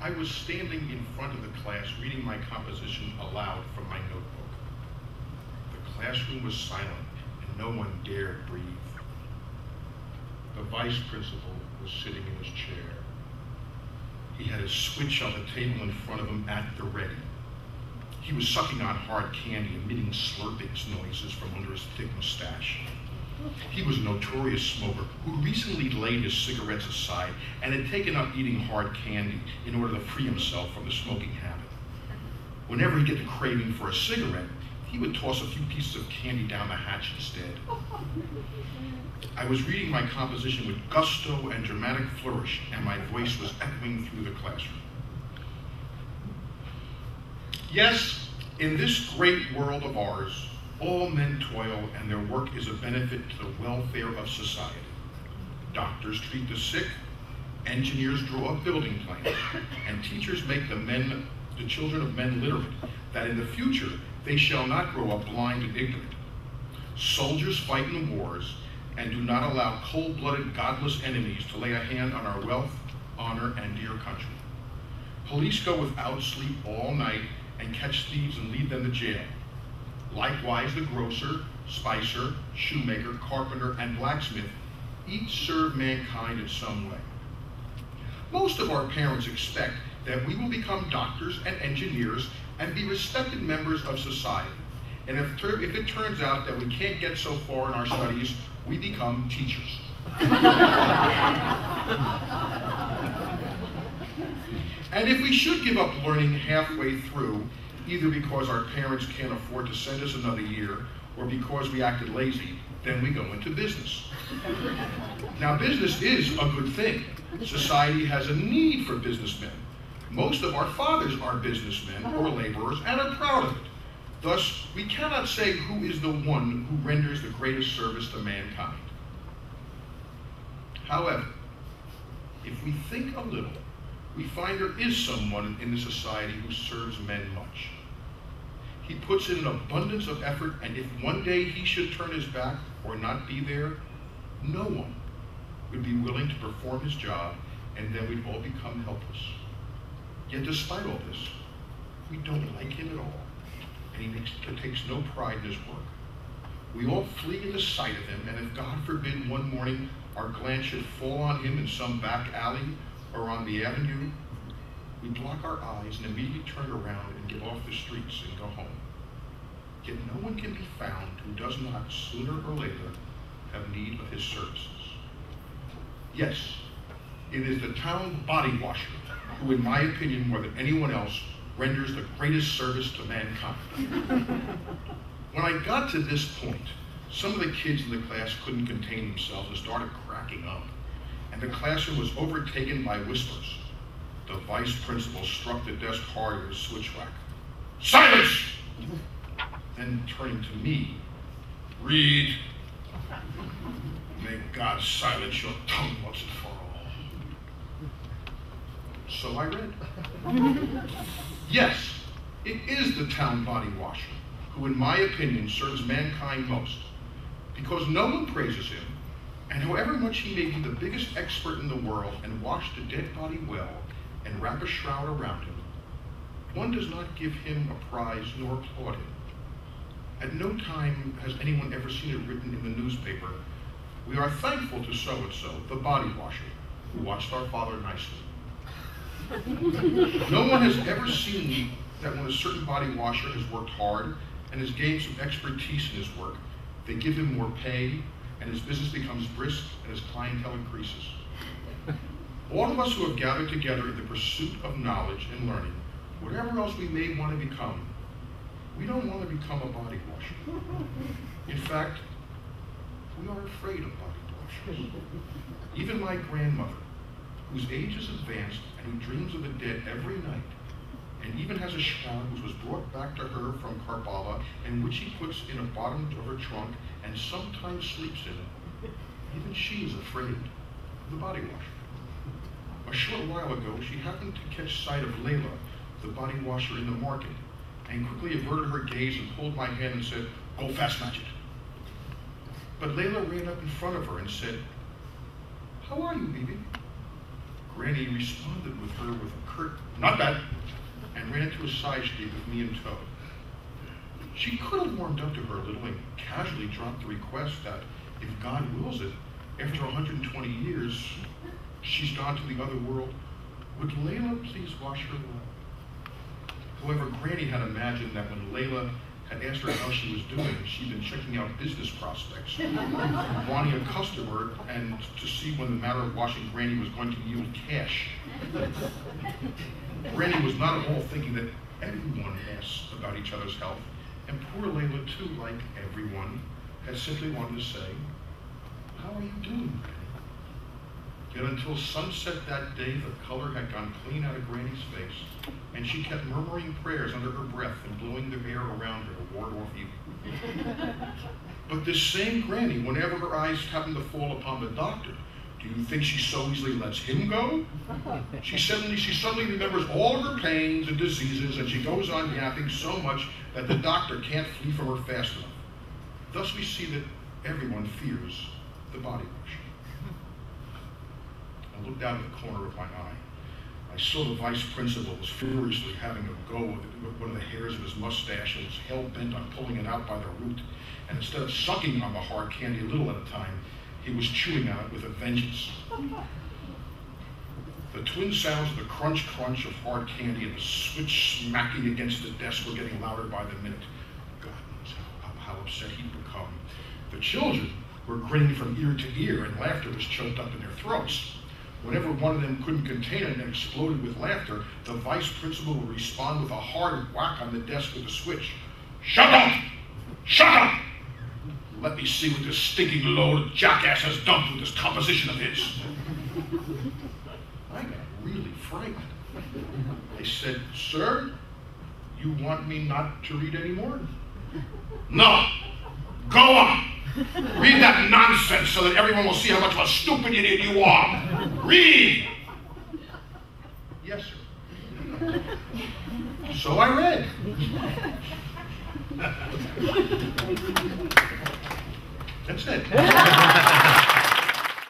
I was standing in front of the class reading my composition aloud from my notebook. The classroom was silent and no one dared breathe. The vice principal was sitting in his chair. He had a switch on the table in front of him at the ready. He was sucking on hard candy, emitting slurping noises from under his thick mustache. He was a notorious smoker who recently laid his cigarettes aside and had taken up eating hard candy in order to free himself from the smoking habit. Whenever he'd get the craving for a cigarette, he would toss a few pieces of candy down the hatch instead. I was reading my composition with gusto and dramatic flourish, and my voice was echoing through the classroom. Yes, in this great world of ours, all men toil and their work is a benefit to the welfare of society. Doctors treat the sick, engineers draw up building plans, and teachers make the children of men literate, that in the future they shall not grow up blind and ignorant. Soldiers fight in wars and do not allow cold-blooded, godless enemies to lay a hand on our wealth, honor, and dear country. Police go without sleep all night and catch thieves and lead them to jail. Likewise, the grocer, spicer, shoemaker, carpenter, and blacksmith each serve mankind in some way. Most of our parents expect that we will become doctors and engineers and be respected members of society. And if it turns out that we can't get so far in our studies, we become teachers. And if we should give up learning halfway through, either because our parents can't afford to send us another year or because we acted lazy, then we go into business. Now, business is a good thing. Society has a need for businessmen. Most of our fathers are businessmen or laborers and are proud of it. Thus, we cannot say who is the one who renders the greatest service to mankind. However, if we think a little, we find there is someone in the society who serves men much. He puts in an abundance of effort, and if one day he should turn his back or not be there, no one would be willing to perform his job, and then we'd all become helpless. Yet despite all this, we don't like him at all, and he takes no pride in his work. We all flee into sight of him, and if God forbid one morning our glance should fall on him in some back alley or on the avenue, we block our eyes and immediately turn around and get off the streets and go home. Yet no one can be found who does not, sooner or later, have need of his services. Yes, it is the town body washer who, in my opinion, more than anyone else, renders the greatest service to mankind. When I got to this point, some of the kids in the class couldn't contain themselves and started cracking up, and the classroom was overtaken by whispers. The vice principal struck the desk hard with his switchback. Silence! Then turning to me, read. May God silence your tongue once and for all. So I read. Yes, it is the town body washer who, in my opinion, serves mankind most, because no one praises him, and however much he may be the biggest expert in the world and wash the dead body well and wrap a shroud around him, one does not give him a prize nor applaud him. At no time has anyone ever seen it written in the newspaper, "We are thankful to so-and-so, the body washer, who watched our father nicely." No one has ever seen that when a certain body washer has worked hard and has gained some expertise in his work, they give him more pay, and his business becomes brisk and his clientele increases. All of us who have gathered together in the pursuit of knowledge and learning, whatever else we may want to become, we don't want to become a body washer. In fact, we are afraid of body washers. Even my grandmother, whose age is advanced and who dreams of the dead every night, and even has a shroud which was brought back to her from Karbala and which she puts in the bottom of her trunk and sometimes sleeps in, even she is afraid of the body washer. A short while ago, she happened to catch sight of Layla, the body washer in the market, and quickly averted her gaze and pulled my hand and said, "Go fast, match it." But Layla ran up in front of her and said, "How are you, Bibi?" Granny responded with her with a curt, "Not bad," and ran into a side street with me in tow. She could have warmed up to her a little and casually dropped the request that, if God wills it, after 120 years, she's gone to the other world. Would Layla please wash her lap? However, Granny had imagined that when Layla had asked her how she was doing, she'd been checking out business prospects, wanting a customer, and to see when the matter of washing Granny was going to yield cash. Granny was not at all thinking that everyone asks about each other's health, and poor Layla, too, like everyone, had simply wanted to say, "How are you doing, Granny?" Yet until sunset that day, the color had gone clean out of Granny's face, and she kept murmuring prayers under her breath and blowing the air around her to ward off evil. But this same Granny, whenever her eyes happened to fall upon the doctor, do you think she so easily lets him go? She suddenly remembers all of her pains and diseases, and she goes on yapping so much that the doctor can't flee from her fast enough. Thus we see that everyone fears the body wash. I looked out of the corner of my eye. I saw the vice principal was furiously having a go with one of the hairs of his mustache and was hell-bent on pulling it out by the root. And instead of sucking on the hard candy a little at a time, he was chewing on it with a vengeance. The twin sounds of the crunch-crunch of hard candy and the switch smacking against the desk were getting louder by the minute. God knows how upset he'd become. The children were grinning from ear to ear, and laughter was choked up in their throats. Whenever one of them couldn't contain it and exploded with laughter, the vice principal would respond with a hard whack on the desk with a switch. "Shut up! Shut up! Let me see what this stinking load of jackass has done with this composition of his." I got really frightened. I said, "Sir, you want me not to read anymore?" "No! Go on! Read that nonsense so that everyone will see how much of a stupid idiot you are! Read!" "Yes, sir." So I read. That's it.